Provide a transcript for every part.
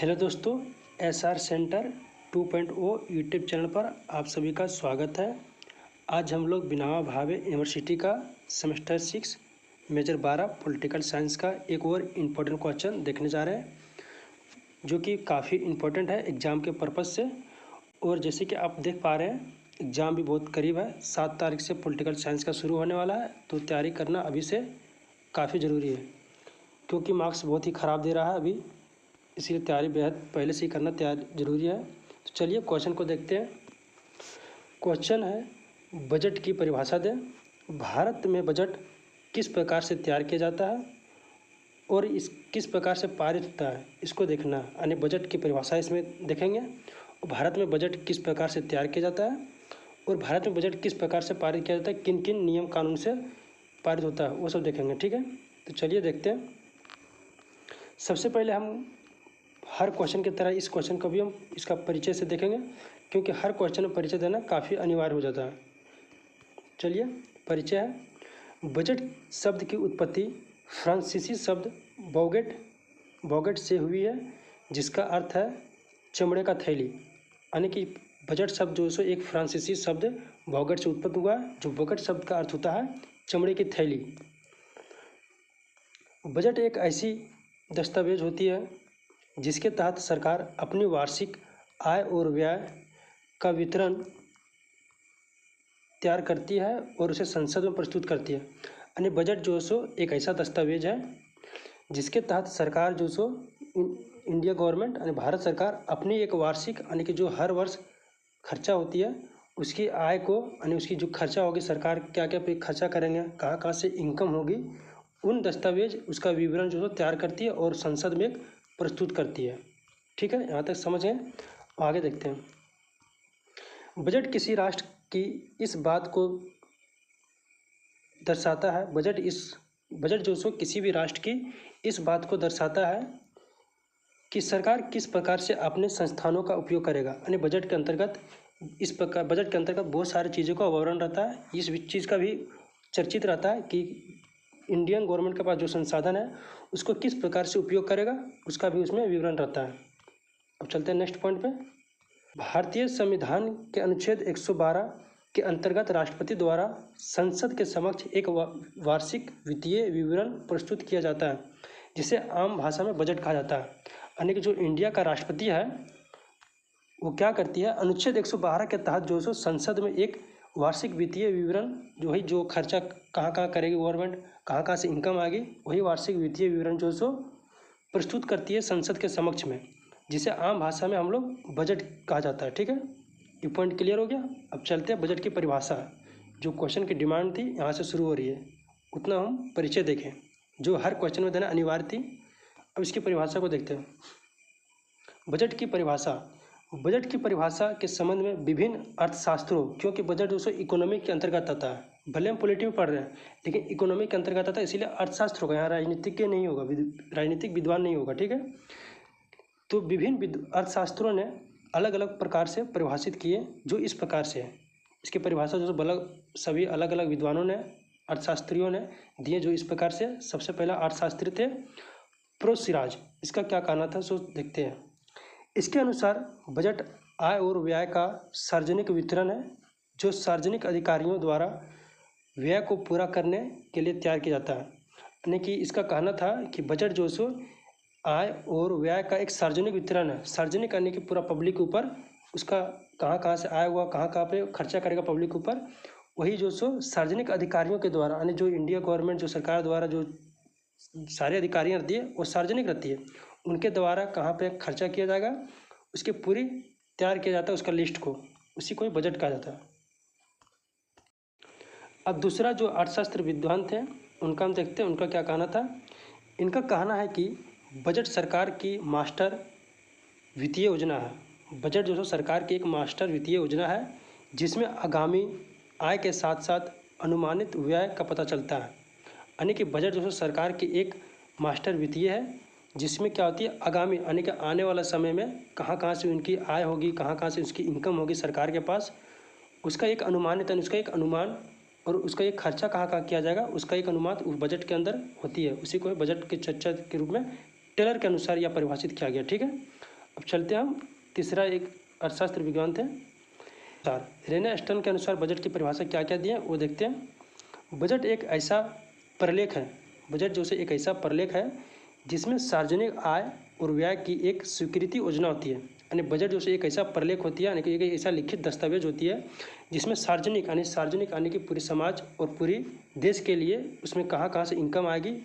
Hello दोस्तों, SR centre 2.0 YouTube channel पर आप सभी का स्वागत है। आज हम लोग विनोबा भावे यूनिवर्सिटी का सेमेस्टर 6 मेजर 12 पॉलिटिकल साइंस का एक और इम्पोर्टेंट क्वेश्चन देखने जा रहे हैं, जो कि काफ़ी इम्पोर्टेंट है एग्ज़ाम के पर्पज़ से। और जैसे कि आप देख पा रहे हैं, एग्ज़ाम भी बहुत करीब है। 7 तारीख से पॉलिटिकल साइंस का शुरू होने वाला है, तो तैयारी करना अभी से काफ़ी ज़रूरी है, क्योंकि मार्क्स बहुत ही ख़राब दे रहा है अभी, इसलिए तैयारी बेहद पहले से ही करना तैयार जरूरी है। तो चलिए क्वेश्चन को देखते हैं। क्वेश्चन है, बजट की परिभाषा दें। भारत में बजट किस प्रकार से तैयार किया जाता है और इस किस प्रकार से पारित होता है, इसको देखना। यानी बजट की परिभाषा इसमें देखेंगे। भारत में बजट किस प्रकार से तैयार किया जाता है और भारत में बजट किस प्रकार से पारित किया जाता है, किन किन नियम कानून से पारित होता है, वो सब देखेंगे। ठीक है, तो चलिए देखते हैं। सबसे पहले हम हर क्वेश्चन की तरह इस क्वेश्चन को भी हम इसका परिचय से देखेंगे, क्योंकि हर क्वेश्चन में परिचय देना काफ़ी अनिवार्य हो जाता है। चलिए, परिचय है। बजट शब्द की उत्पत्ति फ्रांसीसी शब्द बॉगेट से हुई है, जिसका अर्थ है चमड़े का थैली। यानी कि बजट शब्द जो है एक फ्रांसीसी शब्द बॉगेट से उत्पन्न हुआ, जो बॉगेट शब्द का अर्थ होता है चमड़े की थैली। बजट एक ऐसी दस्तावेज होती है जिसके तहत सरकार अपनी वार्षिक आय और व्यय का विवरण तैयार करती है और उसे संसद में प्रस्तुत करती है। यानी बजट जो सो एक ऐसा दस्तावेज है जिसके तहत सरकार जो सो इंडिया गवर्नमेंट यानी भारत सरकार अपनी एक वार्षिक यानी कि जो हर वर्ष खर्चा होती है उसकी आय को, यानी उसकी जो खर्चा होगी, सरकार क्या क्या पे खर्चा करेंगे, कहाँ कहाँ से इनकम होगी, उन दस्तावेज उसका विवरण जो है तैयार करती है और संसद में प्रस्तुत करती है। ठीक है, यहाँ तक समझ गए। आगे देखते हैं। बजट किसी राष्ट्र की इस बात को दर्शाता है, बजट जो सो किसी भी राष्ट्र की इस बात को दर्शाता है कि सरकार किस प्रकार से अपने संस्थानों का उपयोग करेगा। यानी बजट के अंतर्गत बहुत सारी चीज़ों का विवरण रहता है। इस चीज़ का भी चर्चित रहता है कि इंडियन गवर्नमेंट के पास जो संसाधन है उसको किस प्रकार से उपयोग करेगा, उसका भी उसमें विवरण रहता है। अब चलते हैं नेक्स्ट पॉइंट पे। भारतीय संविधान के अनुच्छेद 112 के अंतर्गत राष्ट्रपति द्वारा संसद के समक्ष एक वार्षिक वित्तीय विवरण प्रस्तुत किया जाता है, जिसे आम भाषा में बजट कहा जाता है। यानी कि जो इंडिया का राष्ट्रपति है वो क्या करती है, अनुच्छेद 112 के तहत जो सो संसद में एक वार्षिक वित्तीय विवरण जो है, जो खर्चा कहाँ कहाँ करेगी गवर्नमेंट, कहाँ कहाँ से इनकम आएगी, वही वार्षिक वित्तीय विवरण जो सो प्रस्तुत करती है संसद के समक्ष में, जिसे आम भाषा में हम लोग बजट कहा जाता है। ठीक है, ये पॉइंट क्लियर हो गया। अब चलते हैं बजट की परिभाषा। जो क्वेश्चन की डिमांड थी यहाँ से शुरू हो रही है, उतना हम परिचय देखें, जो हर क्वेश्चन में देना अनिवार्य थी। अब इसकी परिभाषा को देखते हैं। बजट की परिभाषा के संबंध में विभिन्न अर्थशास्त्रों, क्योंकि बजट दोस्तों इकोनॉमी के अंतर्गत आता है, भले हम पॉलिटी में पढ़ रहे हैं लेकिन इकोनॉमी के अंतर्गत आता है, इसीलिए अर्थशास्त्र होगा, यहाँ राजनीतिक के नहीं होगा, राजनीतिक विद्वान नहीं होगा। ठीक है, तो विभिन्न अर्थशास्त्रों ने अलग अलग प्रकार से परिभाषित किए, जो इस प्रकार से है। इसकी परिभाषा जो सभी अलग अलग विद्वानों ने, अर्थशास्त्रियों ने दिए, जो इस प्रकार से। सबसे पहला अर्थशास्त्री थे पृथ्वीराज, इसका क्या कहना था सो देखते हैं। इसके अनुसार बजट आय और व्यय का सार्वजनिक वितरण है, जो सार्वजनिक अधिकारियों द्वारा व्यय को पूरा करने के लिए तैयार किया जाता है। यानी कि इसका कहना था कि बजट जो सो आय और व्यय का एक सार्वजनिक वितरण है। सार्वजनिक करने की पूरा पब्लिक के ऊपर, उसका कहाँ कहाँ से आया हुआ, कहाँ कहाँ पे खर्चा करेगा पब्लिक के ऊपर, वही जो सो सार्वजनिक अधिकारियों के द्वारा, यानी जो इंडिया गवर्नमेंट, जो सरकार द्वारा जो सारे अधिकारियाँ रहती है वो सार्वजनिक रहती है, उनके द्वारा कहाँ पे खर्चा किया जाएगा उसकी पूरी तैयार किया जाता है, उसका लिस्ट को, उसी को ही बजट कहा जाता है। अब दूसरा जो अर्थशास्त्र विद्वान थे उनका हम देखते हैं, उनका क्या कहना था। इनका कहना है कि बजट सरकार की मास्टर वित्तीय योजना है। बजट जो है सरकार की एक मास्टर वित्तीय योजना है, जिसमें आगामी आय के साथ साथ अनुमानित व्यय का पता चलता है। यानी कि बजट जो है सरकार की एक मास्टर वित्तीय है, जिसमें क्या होती है, आगामी यानी कि आने वाला समय में कहाँ कहाँ से उनकी आय होगी, कहाँ कहाँ से उसकी इनकम होगी सरकार के पास, उसका एक अनुमानित, उसका एक अनुमान, और उसका एक खर्चा कहाँ कहाँ किया जाएगा उसका एक अनुमान उस बजट के अंदर होती है। उसी को बजट के चर्चा के रूप में टेलर के अनुसार यह परिभाषित किया गया। ठीक है, अब चलते हैं हम तीसरा एक अर्थशास्त्र विज्ञान थे रेने स्टर्न के अनुसार बजट की परिभाषा क्या क्या दी है वो देखते हैं। बजट एक ऐसा प्रलेख है, बजट जो से एक ऐसा प्रलेख है जिसमें सार्वजनिक आय और व्यय की एक स्वीकृति योजना होती है। यानी बजट जो से एक ऐसा प्रलेख होती है, यानी कि एक ऐसा लिखित दस्तावेज होती है जिसमें सार्वजनिक यानी कि पूरे समाज और पूरी देश के लिए उसमें कहाँ कहाँ से इनकम आएगी,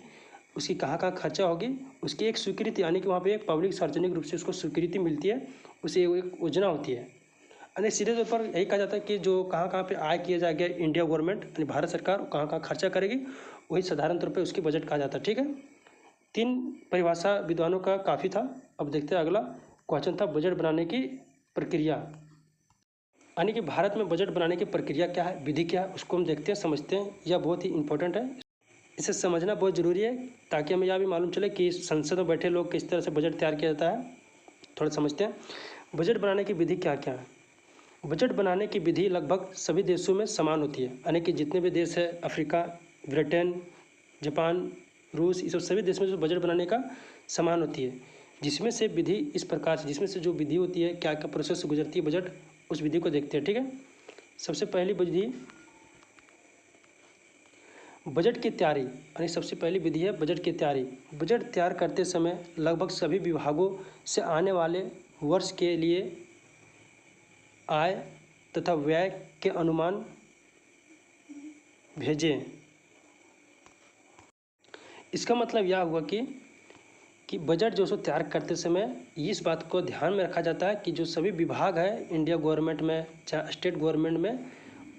उसकी कहाँ कहाँ खर्चा होगी, उसकी एक स्वीकृति यानी कि वहाँ पे एक पब्लिक सार्वजनिक रूप से उसको स्वीकृति मिलती है, उसे एक योजना होती है। यानी सीधे तौर पर यही कहा जाता है कि जो कहाँ कहाँ पे आय किया जाएगा इंडिया गवर्नमेंट यानी भारत सरकार कहाँ कहाँ खर्चा करेगी, वही साधारण तौर पे उसकी बजट कहा जाता है। ठीक है, 3 परिभाषा विद्वानों का काफ़ी था। अब देखते हैं अगला क्वेश्चन था बजट बनाने की प्रक्रिया, यानी कि भारत में बजट बनाने की प्रक्रिया क्या है, विधि क्या है, उसको हम देखते हैं, समझते हैं। यह बहुत ही इंपॉर्टेंट है, इसे समझना बहुत ज़रूरी है ताकि हमें यह भी मालूम चले कि संसद में बैठे लोग किस तरह से बजट तैयार किया जाता है। थोड़ा समझते हैं बजट बनाने की विधि क्या क्या है। बजट बनाने की विधि लगभग सभी देशों में समान होती है, यानी कि जितने भी देश है अफ्रीका, ब्रिटेन, जापान, रूस, ये सब सभी देश में जो बजट बनाने का समान होती है। जिसमें से विधि इस प्रकार से, जिसमें से जो विधि होती है क्या क्या प्रोसेस से गुजरती है बजट, उस विधि को देखते हैं। ठीक है, सबसे पहली विधि बजट की तैयारी, यानी सबसे पहली विधि है बजट की तैयारी। बजट तैयार करते समय लगभग सभी विभागों से आने वाले वर्ष के लिए आय तथा व्यय के अनुमान भेजें। इसका मतलब यह हुआ कि बजट जो सो तैयार करते समय इस बात को ध्यान में रखा जाता है कि जो सभी विभाग है इंडिया गवर्नमेंट में चाहे स्टेट गवर्नमेंट में,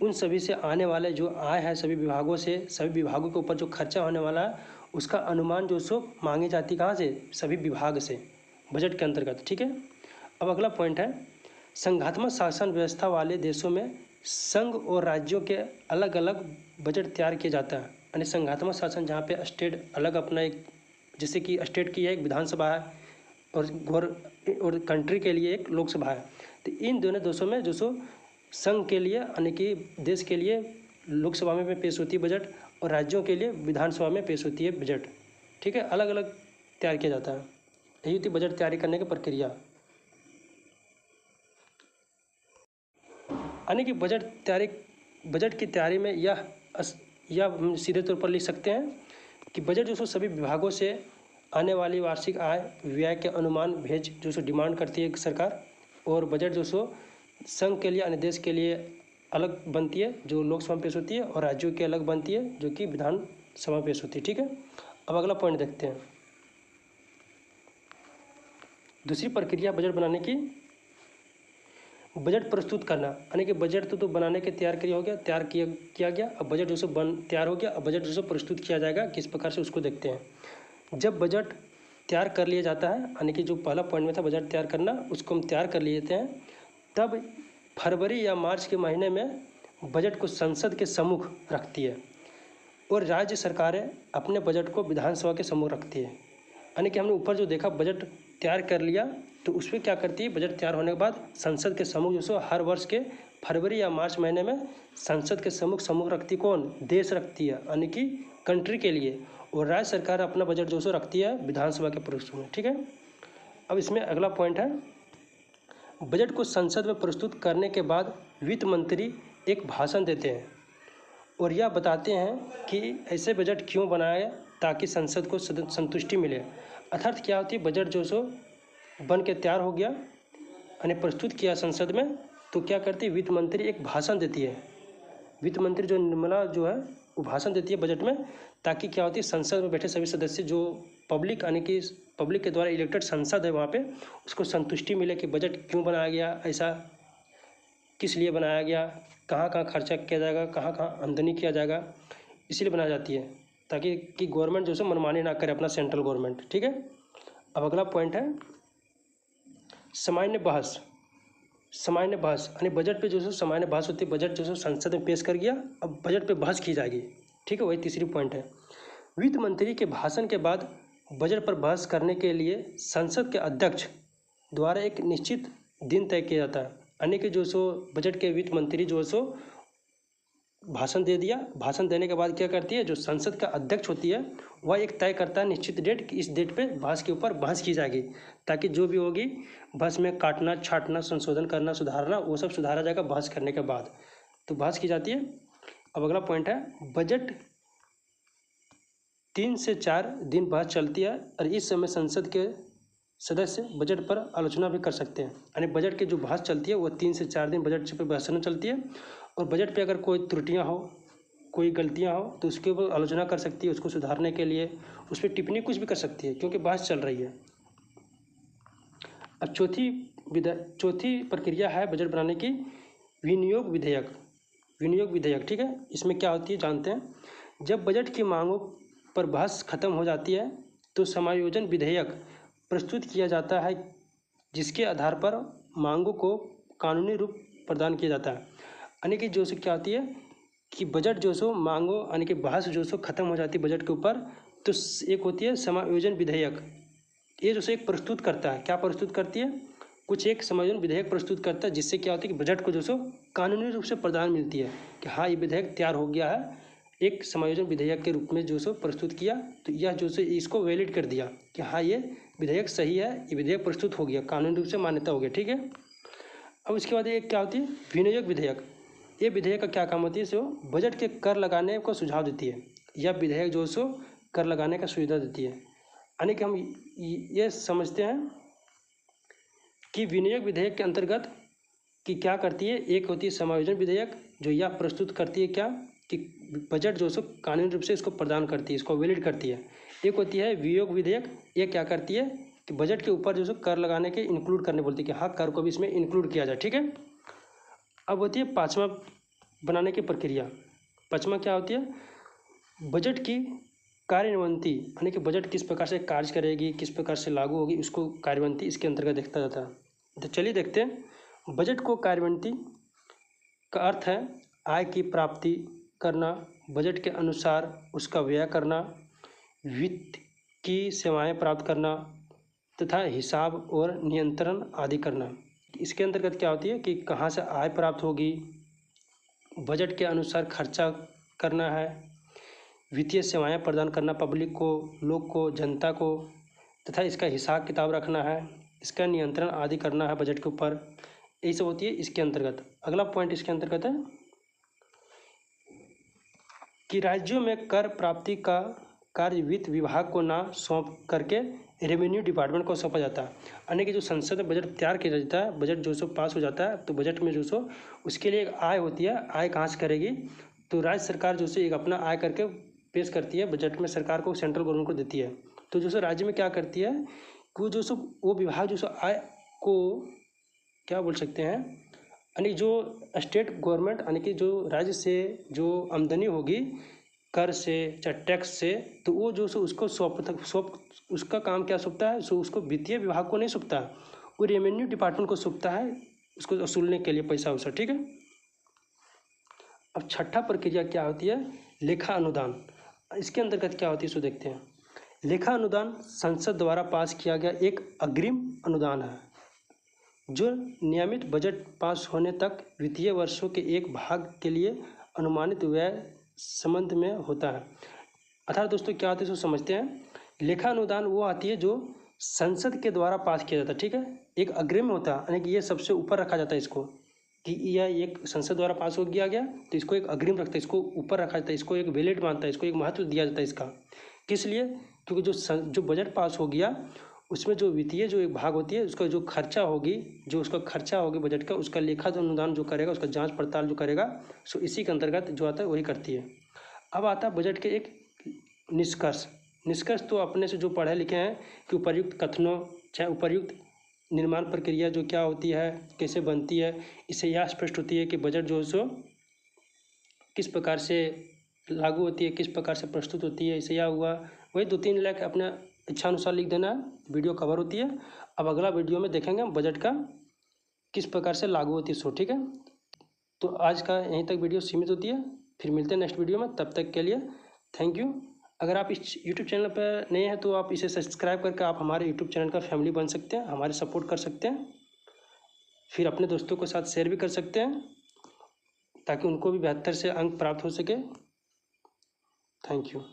उन सभी से आने वाले जो आय है सभी विभागों से, सभी विभागों के ऊपर जो खर्चा होने वाला है उसका अनुमान जो सो मांगी जाती कहाँ से, सभी विभाग से बजट के अंतर्गत। ठीक है, अब अगला पॉइंट है संघात्मक शासन व्यवस्था वाले देशों में संघ और राज्यों के अलग अलग बजट तैयार किया जाता है। यानी संघात्मक शासन जहाँ पे स्टेट अलग अपना एक, जैसे कि स्टेट की एक विधानसभा है और कंट्री के लिए एक लोकसभा है, तो इन दोनों देशों में जो सो संघ के लिए यानी कि देश के लिए लोकसभा में पेश होती है बजट और राज्यों के लिए विधानसभा में पेश होती है बजट। ठीक है, अलग अलग तैयार किया जाता है। यही होती बजट तैयारी करने की प्रक्रिया। यानी कि बजट की तैयारी में यह हम सीधे तौर पर लिख सकते हैं कि बजट जो सो सभी विभागों से आने वाली वार्षिक आय व्यय के अनुमान भेज जो सो डिमांड करती है सरकार, और बजट जो सो संघ के लिए यानी देश के लिए अलग बनती है जो लोकसभा में पेश होती है और राज्यों की अलग बनती है जो कि विधानसभा में पेश होती है। ठीक है, अब अगला पॉइंट देखते हैं दूसरी प्रक्रिया बजट बनाने की, बजट प्रस्तुत करना। यानी कि बजट तो बनाने के तैयार किया गया, अब बजट जो सो तैयार हो गया, अब बजट जो सो प्रस्तुत किया जाएगा किस प्रकार से उसको देखते हैं। जब बजट तैयार कर लिया जाता है, यानी कि जो पहला पॉइंट में था बजट तैयार करना, उसको हम तैयार कर लेते हैं, तब फरवरी या मार्च के महीने में बजट को संसद के सम्मुख रखती है और राज्य सरकारें अपने बजट को विधानसभा के सम्मुख रखती है। यानी कि हमने ऊपर जो देखा बजट तैयार कर लिया, तो उसमें क्या करती है, बजट तैयार होने के बाद संसद के सम्मुख जो सो हर वर्ष के फरवरी या मार्च महीने में संसद के सम्मुख रखती कौन, देश रखती है यानी कि कंट्री के लिए, और राज्य सरकार अपना बजट जो सो रखती है विधानसभा के प्रस्तुत में। ठीक है, अब इसमें अगला पॉइंट है बजट को संसद में प्रस्तुत करने के बाद वित्त मंत्री एक भाषण देते हैं और यह बताते हैं कि ऐसे बजट क्यों बनाया ताकि संसद को संतुष्टि मिले। अर्थात क्या होती है, बजट जो सो बन के तैयार हो गया यानी प्रस्तुत किया संसद में, तो क्या करती है वित्त मंत्री एक भाषण देती है, वित्त मंत्री जो निर्मला जो है वो भाषण देती है बजट में, ताकि क्या होती है संसद में बैठे सभी सदस्य जो पब्लिक यानी कि पब्लिक के द्वारा इलेक्टेड संसद है वहाँ पे उसको संतुष्टि मिले कि बजट क्यों बनाया गया, ऐसा किस लिए बनाया गया, कहाँ कहाँ खर्चा किया जाएगा, कहाँ कहाँ आमदनी किया जाएगा, इसीलिए बनाई जाती है ताकि गवर्नमेंट जो है मनमानी ना करे अपना सेंट्रल गवर्नमेंट। ठीक है, अब अगला पॉइंट है सामान्य बहस यानी बजट पे जो है सामान्य बहस होती है, बजट जो है संसद में पेश कर गया, अब बजट पे बहस की जाएगी। ठीक है, वही तीसरी पॉइंट है वित्त मंत्री के भाषण के बाद बजट पर बहस करने के लिए संसद के अध्यक्ष द्वारा एक निश्चित दिन तय किया जाता है। यानी कि जो सो बजट के वित्त मंत्री जो सो भाषण दे दिया। भाषण देने के बाद क्या करती है, जो संसद का अध्यक्ष होती है वह एक तय करता है निश्चित डेट कि इस डेट पे बहस के ऊपर बहस की जाएगी, ताकि जो भी होगी बहस में काटना छाटना संशोधन करना सुधारना वो सब सुधारा जाएगा बहस करने के बाद। तो बहस की जाती है। अब अगला पॉइंट है बजट 3 से 4 दिन बहस चलती है और इस समय संसद के सदस्य बजट पर आलोचना भी कर सकते हैं। यानी बजट की जो बहस चलती है वो 3 से 4 दिन बजट पर बहस चलती है और बजट पे अगर कोई त्रुटियां हो कोई गलतियां हो तो उसके ऊपर आलोचना कर सकती है, उसको सुधारने के लिए उस पर टिप्पणी कुछ भी कर सकती है क्योंकि बहस चल रही है। अब चौथी प्रक्रिया है बजट बनाने की विनियोग विधेयक। विनियोग विधेयक, ठीक है, इसमें क्या होती है जानते हैं। जब बजट की मांगों पर बहस खत्म हो जाती है तो समायोजन विधेयक प्रस्तुत किया जाता है, जिसके आधार पर मांगों को कानूनी रूप प्रदान किया जाता है। यानी कि जो क्या होती है कि बजट जो सो मांगो यानी कि बहस जो सो खत्म हो जाती है बजट के ऊपर, तो एक होती है समायोजन विधेयक। ये जो सो एक प्रस्तुत करता है, क्या प्रस्तुत करती है, कुछ एक समायोजन विधेयक प्रस्तुत करता है, जिससे क्या होता है कि बजट को जो सो कानूनी रूप से प्रदान मिलती है कि हाँ ये विधेयक तैयार हो गया है, एक समायोजन विधेयक के रूप में जो सो प्रस्तुत किया, तो यह जो सो इसको वैलिड कर दिया कि हाँ ये विधेयक सही है, ये विधेयक प्रस्तुत हो गया, कानूनी रूप से मान्यता हो गया, ठीक है। अब उसके बाद एक क्या होती है विनियोग विधेयक। ये विधेयक का क्या काम होती है, सो बजट के कर लगाने को सुझाव देती है। यह विधेयक जो सो कर लगाने का सुविधा देती है। यानी कि हम ये समझते हैं कि विनियोग विधेयक के अंतर्गत कि क्या करती है, एक होती है समायोजन विधेयक जो यह प्रस्तुत करती है क्या कि बजट जो सो कानूनी रूप से इसको प्रदान करती है, इसको वैलिड करती है। एक होती है विनियोग विधेयक, ये क्या करती है कि बजट के ऊपर जो सो कर लगाने के इंक्लूड करने बोलती है कि हाँ कर को भी इसमें इंक्लूड किया जाए, ठीक है। अब होती है पाँचवा बनाने की प्रक्रिया। पाँचवा क्या होती है बजट की कार्यवंती, यानी कि बजट किस प्रकार से कार्य करेगी, किस प्रकार से लागू होगी, उसको कार्यवंती इसके अंतर्गत देखा जाता है। तो चलिए देखते हैं। बजट को कार्यवंती का अर्थ है आय की प्राप्ति करना, बजट के अनुसार उसका व्यय करना, वित्त की सेवाएं प्राप्त करना तथा हिसाब और नियंत्रण आदि करना। इसके अंतर्गत क्या होती है कि कहाँ से आय प्राप्त होगी, बजट के अनुसार खर्चा करना है, वित्तीय सेवाएं प्रदान करना पब्लिक को, लोग को, जनता को, तथा इसका हिसाब किताब रखना है, इसका नियंत्रण आदि करना है बजट के ऊपर। यही सब होती है इसके अंतर्गत। अगला पॉइंट इसके अंतर्गत है कि राज्यों में कर प्राप्ति का कार्य वित्त विभाग को ना सौंप करके रेवेन्यू डिपार्टमेंट को सौंपा जाता है। यानी कि जो संसद में बजट तैयार किया जाता है, बजट जो सो पास हो जाता है, तो बजट में जो सो उसके लिए एक आय होती है। आय कहाँ से करेगी, तो राज्य सरकार जो सो एक अपना आय करके पेश करती है बजट में, सरकार को सेंट्रल गवर्नमेंट को देती है। तो जो सो राज्य में क्या करती है कि वो जो सो वो विभाग जो सो आय को क्या बोल सकते हैं, यानी जो स्टेट गवर्नमेंट यानी कि जो राज्य से जो आमदनी होगी कर से चाहे टैक्स से, तो वो जो सो उसको सौंप उसका काम क्या सौंपता है, सो उसको वित्तीय विभाग को नहीं सौंपता, वो रेवेन्यू डिपार्टमेंट को सौंपता है उसको वसूलने के लिए पैसा वैसा, ठीक है। अब छठा प्रक्रिया क्या होती है लेखा अनुदान। इसके अंतर्गत क्या होती है सो देखते हैं। लेखा अनुदान संसद द्वारा पास किया गया एक अग्रिम अनुदान है जो नियमित बजट पास होने तक वित्तीय वर्षों के एक भाग के लिए अनुमानित व्यय संबंध में होता है। अर्थात दोस्तों क्या होता है इसको समझते हैं। लेखा अनुदान वो आती है जो संसद के द्वारा पास किया जाता है, ठीक है, एक अग्रिम होता है, यानी कि ये सबसे ऊपर रखा जाता है इसको, कि यह एक संसद द्वारा पास हो गया तो इसको एक अग्रिम रखता है, इसको ऊपर रखा जाता है, इसको एक वैलिड मानता है, इसको एक महत्व दिया जाता है इसका। किस लिए, क्योंकि जो बजट पास हो गया उसमें जो वित्तीय जो एक भाग होती है उसका जो खर्चा होगी, जो उसका खर्चा होगी बजट का, उसका लेखा अनुदान जो करेगा, उसका जांच पड़ताल जो करेगा, सो इसी के अंतर्गत जो आता है वही करती है। अब आता है बजट के एक निष्कर्ष। निष्कर्ष तो अपने से जो पढ़े लिखे हैं कि उपर्युक्त कथनों चाहे उपर्युक्त निर्माण प्रक्रिया जो क्या होती है, कैसे बनती है, इससे यह स्पष्ट होती है कि बजट जो है सो किस प्रकार से लागू होती है, किस प्रकार से प्रस्तुत होती है। इससे यह हुआ, वही 2-3 लाख अपने इच्छा अनुसार लिख देना, वीडियो कवर होती है। अब अगला वीडियो में देखेंगे हम बजट का किस प्रकार से लागू होती है सो, ठीक है। तो आज का यहीं तक वीडियो सीमित होती है, फिर मिलते हैं नेक्स्ट वीडियो में, तब तक के लिए थैंक यू। अगर आप इस यूट्यूब चैनल पर नए हैं तो आप इसे सब्सक्राइब करके आप हमारे यूट्यूब चैनल का फैमिली बन सकते हैं, हमारे सपोर्ट कर सकते हैं, फिर अपने दोस्तों के साथ शेयर भी कर सकते हैं। ताकि उनको भी 72 से अंक प्राप्त हो सके। Thank you.